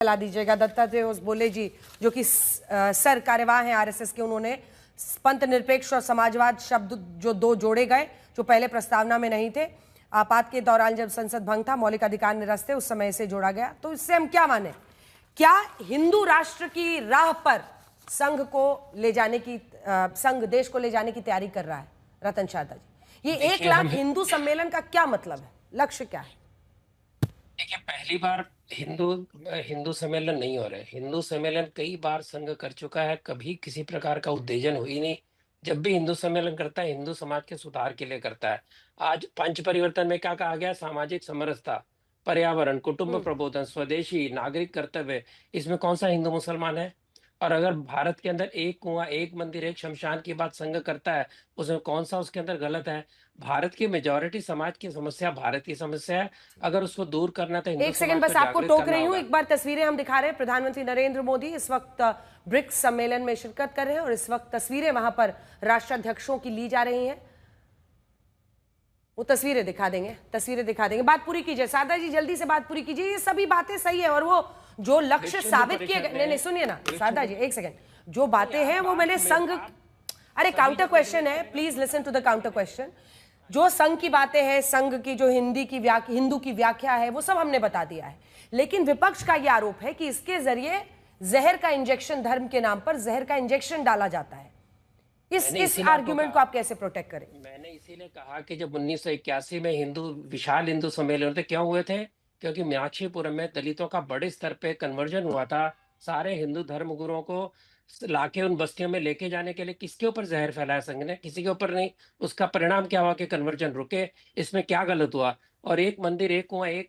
चला दीजिएगा। दत्तात्रेय होस बोले जी, जो कि सर कार्यवाह हैं आरएसएस के, उन्होंने पंथ निरपेक्ष और समाजवाद शब्द जो दो जोड़े गए जो पहले प्रस्तावना में नहीं थे। आपात के दौरान जब संसद भंग था, मौलिक अधिकार निरस्त थे, उस समय इसे जोड़ा गया। तो इससे हम क्या माने? क्या हिंदू राष्ट्र की राह पर संघ को ले जाने की संघ देश को ले जाने की तैयारी कर रहा है? रतन शारदा जी, ये 1 लाख हिंदू सम्मेलन का क्या मतलब है, लक्ष्य क्या है? देखिए, पहली बार हिंदू सम्मेलन नहीं हो रहे। हिंदू सम्मेलन कई बार संघ कर चुका है, कभी किसी प्रकार का उत्तेजन हुई नहीं। जब भी हिंदू सम्मेलन करता है, हिंदू समाज के सुधार के लिए करता है। आज पंच परिवर्तन में क्या कहा गया? सामाजिक समरसता, पर्यावरण, कुटुंब प्रबोधन, स्वदेशी, नागरिक कर्तव्य। इसमें कौन सा हिंदू मुसलमान है? और अगर भारत के अंदर एक कुआं, एक मंदिर, एक शमशान की बात संघ करता है, उसमें कौन सा उसके अंदर गलत है? भारत की मेजॉरिटी समाज की समस्या भारत की समस्या है। अगर उसको दूर करना तो हिंदू एक सेकंड बस आपको टोक रही हूं। एक बार तस्वीरें हम दिखा रहे हैं। प्रधानमंत्री नरेंद्र मोदी इस वक्त ब्रिक्स सम्मेलन में शिरकत कर रहे हैं और इस वक्त तस्वीरें वहां पर राष्ट्राध्यक्षों की ली जा रही हैं। वो तस्वीरें दिखा देंगे। बात पूरी कीजिए सादा जी, जल्दी से बात पूरी कीजिए। ये सभी बातें सही है और वो जो लक्ष्य साबित किए गए, नहीं सुनिए ना सादा जी, एक सेकंड, जो बातें हैं वो मैंने संघ, अरे काउंटर क्वेश्चन है, please listen to the counter question. जो संघ की बातें हैं, संघ की जो हिंदू की व्याख्या है, वो सब हमने बता दिया है। लेकिन विपक्ष का यह आरोप है कि इसके जरिए जहर का इंजेक्शन, धर्म के नाम पर जहर का इंजेक्शन डाला जाता है। इस आर्ग्यूमेंट को आप कैसे प्रोटेक्ट करें? मैंने इसीलिए कहा कि जब 1981 में विशाल हिंदू सम्मेलन थे, क्यों हुए थे? क्योंकि मीनाक्षीपुरम में दलितों का बड़े स्तर पे कन्वर्जन हुआ था। सारे हिंदू धर्म गुरुओं को लाके उन बस्तियों में लेके जाने के लिए किसके ऊपर जहर फैलाया संघ ने? किसी के ऊपर नहीं। उसका परिणाम क्या हुआ कि कन्वर्जन रुके। इसमें क्या गलत हुआ? और एक मंदिर, एक कुआं, एक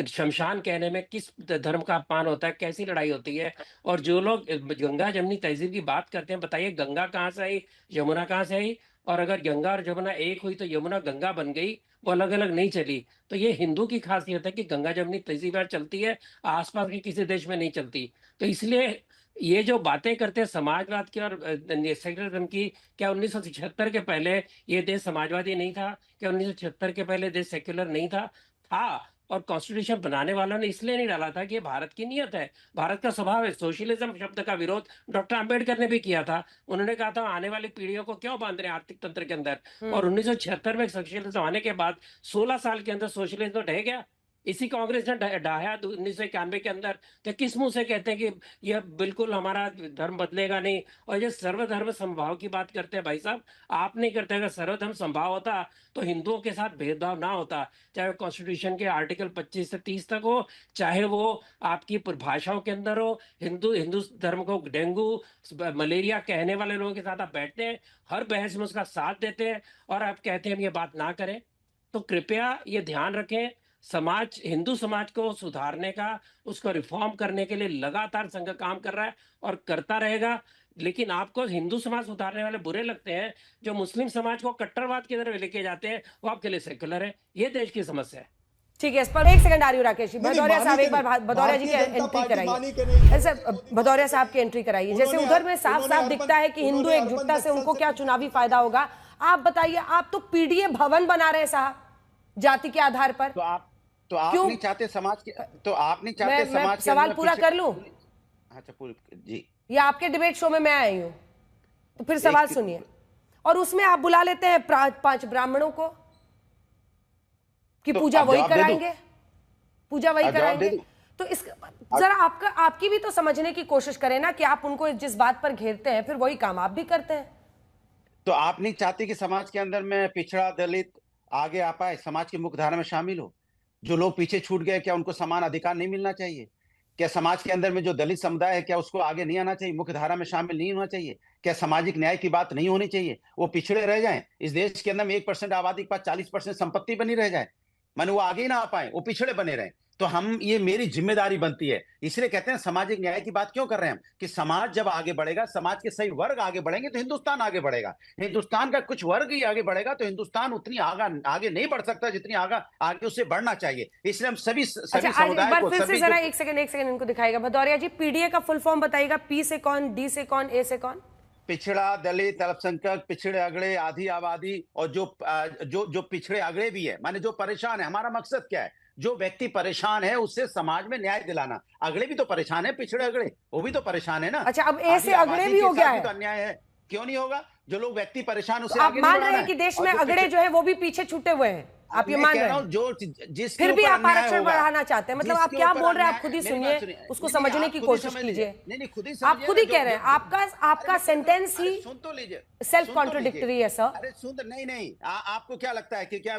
शमशान कहने में किस धर्म का अपमान होता है? कैसी लड़ाई होती है? और जो लोग गंगा जमुनी तहजीब की बात करते हैं, बताइए गंगा कहाँ से आई, यमुना कहाँ से आई? और अगर गंगा और यमुना एक हुई तो यमुना गंगा बन गई, वो अलग अलग नहीं चली। तो ये हिंदू की खासियत है कि गंगा जमुनी तहजीब चलती है, आसपास के किसी देश में नहीं चलती। तो इसलिए ये जो बातें करते हैं समाजवाद की और सेक्युलरिज्म की, क्या 1976 के पहले ये देश समाजवादी नहीं था? क्या 1976 के पहले देश सेक्युलर नहीं था? और कॉन्स्टिट्यूशन बनाने वालों ने इसलिए नहीं डाला था कि ये भारत की नीयत है, भारत का स्वभाव है। सोशलिज्म शब्द का विरोध डॉक्टर अंबेडकर ने भी किया था। उन्होंने कहा था आने वाली पीढ़ियों को क्यों बांध रहे हैं आर्थिक तंत्र के अंदर। और 1976 में सोशलिज्म आने के बाद 16 साल के अंदर सोशलिज्म ढह गया। इसी कांग्रेस ने ढाया 1991 के अंदर। तो किस मुंह से कहते हैं कि यह बिल्कुल हमारा धर्म बदलेगा नहीं? और ये सर्वधर्म समभाव की बात करते हैं। भाई साहब, आप नहीं करते। अगर सर्वधर्म समभाव होता तो हिंदुओं के साथ भेदभाव ना होता। चाहे कॉन्स्टिट्यूशन के आर्टिकल 25 से 30 तक हो, चाहे वो आपकी परिभाषाओं के अंदर हो। हिंदू धर्म को डेंगू मलेरिया कहने वाले लोगों के साथ आप बैठते हैं, हर बहस में उसका साथ देते हैं, और आप कहते हैं हम ये बात ना करें। तो कृपया ये ध्यान रखें, हिंदू समाज को सुधारने का, उसको रिफॉर्म करने के लिए लगातार संघ काम कर रहा है और करता रहेगा। लेकिन आपको हिंदू समाज सुधारने वाले बुरे लगते हैं, जो मुस्लिम समाज को कट्टरवाद की तरफ लेके जाते हैं, वो आपके लिए सेक्युलर है। ये देश की समस्या है। ठीक है, इस पर एक सेकंड आ रही हूँ राकेश जी। भदौरिया साहब, एक बार भदौरिया जी की एंट्री कराइए। ऐसे भदौरिया साहब की एंट्री कराइए। जैसे उधर में साफ साफ दिखता है कि हिंदू एकजुटता से उनको क्या चुनावी फायदा होगा। आप बताइए, आप तो पीडीए भवन बना रहे हैं साहब, जाति के आधार पर। तो आप नहीं चाहते समाज के, तो आप नहीं चाहते समाज के सवाल पूरा कर लूं? अच्छा जी, ये आपके डिबेट शो में मैं आई हूं, तो फिर सवाल सुनिए। और उसमें आप बुला लेते हैं 5 ब्राह्मणों को कि तो पूजा वही कराएंगे, पूजा वही कराएंगे। तो इस जरा आपकी भी तो समझने की कोशिश करें ना कि आप उनको जिस बात पर घेरते हैं, फिर वही काम आप भी करते हैं। तो आप नहीं चाहते कि समाज के अंदर में पिछड़ा दलित आगे आ पाए, समाज की मुख्यधारा में शामिल हो? जो लोग पीछे छूट गए, क्या उनको समान अधिकार नहीं मिलना चाहिए? क्या समाज के अंदर में जो दलित समुदाय है, क्या उसको आगे नहीं आना चाहिए, मुख्य धारा में शामिल नहीं होना चाहिए? क्या सामाजिक न्याय की बात नहीं होनी चाहिए? वो पिछड़े रह जाएं, इस देश के अंदर में 1% आबादी के पास 40% संपत्ति बनी रह जाए, माने वो आगे ही ना आ पाए, वो पिछड़े बने रहे। तो ये मेरी जिम्मेदारी बनती है। इसलिए कहते हैं सामाजिक न्याय की बात क्यों कर रहे हैं हम, कि समाज जब आगे बढ़ेगा, समाज के सही वर्ग आगे बढ़ेंगे तो हिंदुस्तान आगे बढ़ेगा। हिंदुस्तान का कुछ वर्ग ही आगे बढ़ेगा तो हिंदुस्तान उतनी आगे नहीं बढ़ सकता जितनी आगे उसे बढ़ना चाहिए। इसलिए हम सभी समुदाय को, फिर से जरा एक सेकंड इनको दिखाएगा। भदौरिया जी, पीडीए का फुल फॉर्म बताइएगा। पी से कौन, डी से कौन, ए से कौन? पिछड़ा, दलित, अल्पसंख्यक, पिछड़े अगड़े, आधी आबादी, और जो पिछड़े अगड़े भी है, माने जो परेशान है। हमारा मकसद क्या है? जो व्यक्ति परेशान है उससे समाज में न्याय दिलाना। अगड़े भी तो परेशान है, पिछड़े अगड़े वो भी तो परेशान है ना। अच्छा, अब ए से अगड़े भी हो गया है तो अन्याय है, क्यों नहीं होगा? जो लोग व्यक्ति परेशान उससे तो आप आगे मान रहे हैं कि देश में अगड़े जो है वो भी पीछे छूटे हुए हैं, आप ये मान रहे हैं? जो फिर भी आप आरक्षण बढ़ाना चाहते हैं, मतलब आप क्या बोल रहे हैं? आप खुद ही सुनिए, उसको समझने की कोशिश कीजिए। नहीं, खुद ही आप खुद ही कह रहे हैं, आपका सेंटेंस ही सुन तो लीजिए, सेल्फ कॉन्ट्रोडिक्टरी है सर। अरे सुन, नहीं, आपको क्या लगता है कि क्या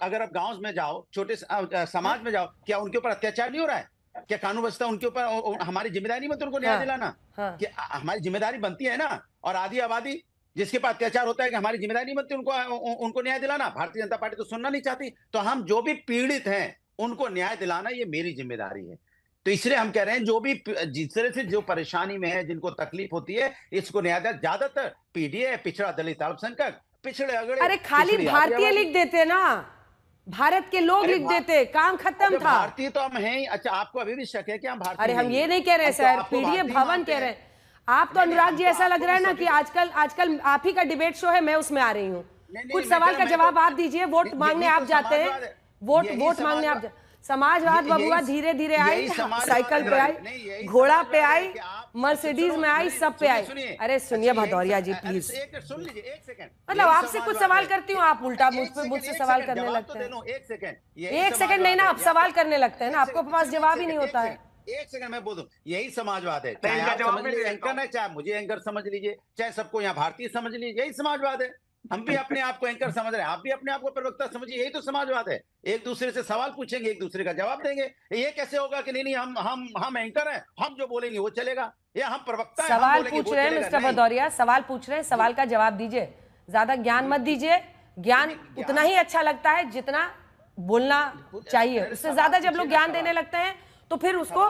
अगर आप गांव में जाओ, छोटे समाज में जाओ, क्या उनके ऊपर अत्याचार नहीं हो रहा है? क्या कानून व्यवस्था उनके ऊपर, हमारी जिम्मेदारी नहीं बनती उनको न्याय दिलाना? कि हमारी जिम्मेदारी बनती है ना। और आधी आबादी जिसके पास अत्याचार होता है कि हमारी जिम्मेदारी नहीं बनती उनको न्याय दिलाना। भारतीय जनता पार्टी तो सुनना नहीं चाहती। तो हम जो भी पीड़ित हैं उनको न्याय दिलाना ये मेरी जिम्मेदारी है। तो इसलिए हम कह रहे हैं जो भी जिस तरह से जो परेशानी में है, जिनको तकलीफ होती है, इसको न्याय दिला। ज्यादातर पीडीए, पिछड़ा दलित अल्पसंख्यक, पिछड़े अगड़े, अरे खाली भारतीय लिख देते ना, भारत के लोग लिख देते, काम खत्म था। भारतीय तो हम हैं ही। अच्छा, आपको अभी भी शक है कि हम भारतीय? अरे हम ये नहीं कह रहे सर, पीडीए भवन कह रहे हैं आप। तो अनुराग जी, ऐसा लग रहा है ना कि आजकल आप ही का डिबेट शो है, मैं उसमें आ रही हूँ। कुछ सवाल का जवाब आप दीजिए। वोट मांगने आप जाते हैं, वोट मांगने आप समाजवाद बबुआ धीरे धीरे आई, साइकिल पे आई, घोड़ा पे आई, मर्सिडीज में आई, सब पे आई। अरे सुनिए भदौरिया जी प्लीज, सुन लीजिए, एक सेकंड। मतलब आपसे कुछ सवाल करती हूँ, आप उल्टा मुझसे सवाल करने लगते हैं। एक सेकंड नहीं ना, आप सवाल करने लगते हैं ना, आपको पास जवाब ही नहीं होता है। एक सेकंड मैं बोल दूं, यही समाजवाद है। चाहे आप समझ लीजिए एंकर है, चाहे मुझे एंकर समझ लीजिए, चाहे सबको यहाँ भारतीय समझ लीजिए, यही समाजवाद है। हम भी अपने आप को एंकर समझ रहे हैं, आप भी अपने आप को प्रवक्ता समझिए, यही तो समाजवाद है। एक दूसरे से सवाल पूछेंगे, एक दूसरे का जवाब देंगे। ये कैसे होगा कि नहीं हम एंकर हैं, हम जो बोलेंगे वो चलेगा, या हम प्रवक्ता हैं, सवाल पूछ रहे हैं मिस्टर भदौरिया, सवाल पूछ रहे हैं, सवाल का जवाब दीजिए। ज्यादा ज्ञान मत दीजिए, ज्ञान उतना ही अच्छा लगता है जितना बोलना चाहिए। उससे ज्यादा जब लोग ज्ञान देने लगते हैं तो फिर उसको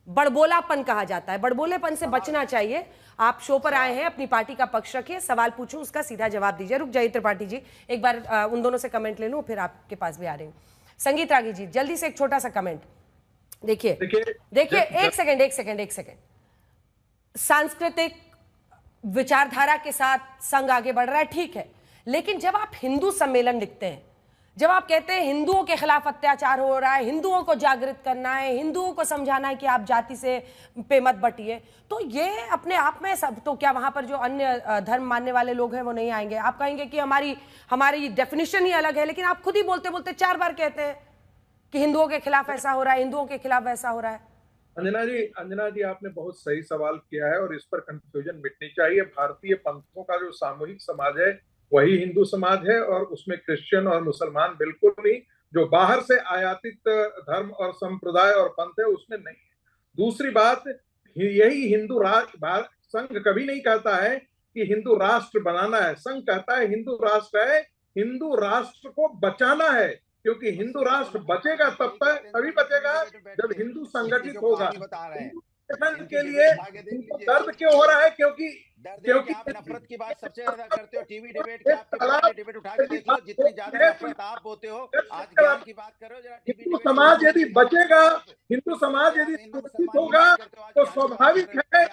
बड़बोलापन कहा जाता है। बड़बोलेपन से बचना चाहिए। आप शो पर आए हैं, अपनी पार्टी का पक्ष रखिए, सवाल पूछूं उसका सीधा जवाब दीजिए। रुक जाइए त्रिपाठी जी, एक बार उन दोनों से कमेंट ले लूं, फिर आपके पास भी आ रही हूं। संगीत रागी जी, जल्दी से एक छोटा सा कमेंट देखिए। एक सेकंड। सांस्कृतिक विचारधारा के साथ संघ आगे बढ़ रहा है, ठीक है, लेकिन जब आप हिंदू सम्मेलन लिखते हैं, जब आप कहते हैं हिंदुओं के खिलाफ अत्याचार हो रहा है, हिंदुओं को जागृत करना है, हिंदुओं को समझाना है कि आप जाति से पे मत बटिए, तो ये अपने आप में सब, तो क्या वहां पर जो अन्य धर्म मानने वाले लोग हैं वो नहीं आएंगे? आप कहेंगे कि हमारी डेफिनेशन ही अलग है, लेकिन आप खुद ही बोलते बोलते 4 बार कहते हैं कि हिंदुओं के खिलाफ ऐसा हो रहा है, हिंदुओं के खिलाफ वैसा हो रहा है। अंजना जी आपने बहुत सही सवाल किया है और इस पर कंफ्यूजन मिटनी चाहिए। भारतीय पंथों का जो सामूहिक समाज है वही हिंदू समाज है, और उसमें क्रिश्चियन और मुसलमान बिल्कुल नहीं, जो बाहर से आयातित धर्म और संप्रदाय और पंथ है उसमें नहीं है। दूसरी बात, यही हिंदू राष्ट्र, संघ कभी नहीं कहता है कि हिंदू राष्ट्र बनाना है। संघ कहता है हिंदू राष्ट्र है, हिंदू राष्ट्र को बचाना है, क्योंकि हिंदू राष्ट्र बचेगा तभी बचेगा जब हिंदू संगठित होगा। के लिए दर्द क्यों हो रहा है? क्योंकि आप नफरत की बात सबसे ज्यादा करते हो, टीवी डिबेट के, आप डिबेट उठा के देख लो, जितनी ज्यादा नफरत आप होते हो। आज ज्ञान की बात करो जरा। हिंदू समाज यदि बचेगा, हिंदू समाज यदि सुरक्षित होगा, तो स्वाभाविक है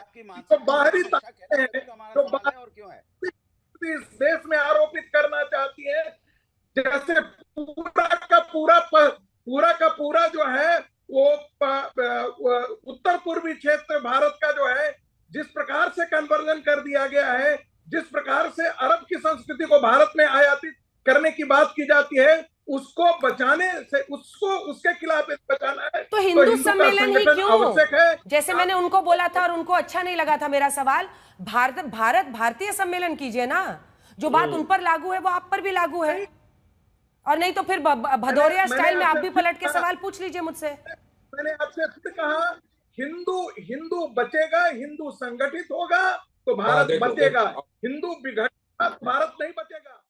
तो बाहरी ताकतें हैं जो इस देश में आरोपित करना चाहती है। जैसे पूरा का पूरा जो है वो उत्तर पूर्वी क्षेत्र भारत का जो है, जिस प्रकार से कन्वर्जन कर दिया गया है, जिस प्रकार से अरब की संस्कृति को भारत में आयातित करने की बात की जाती है, उसको बचाने से, उसके खिलाफ बचाना है। तो हिंदू सम्मेलन ही क्यों आवश्यक है? जैसे मैंने उनको बोला था और उनको अच्छा नहीं लगा था मेरा सवाल, भारतीय सम्मेलन कीजिए ना। जो बात उन पर लागू है वो आप पर भी लागू है, और नहीं तो फिर भदौरिया स्टाइल में आप भी पलट के सवाल पूछ लीजिए मुझसे। मैंने आपसे कहा हिंदू बचेगा, हिंदू संगठित होगा तो भारत बचेगा, हिंदू बिगड़ भारत नहीं बचेगा।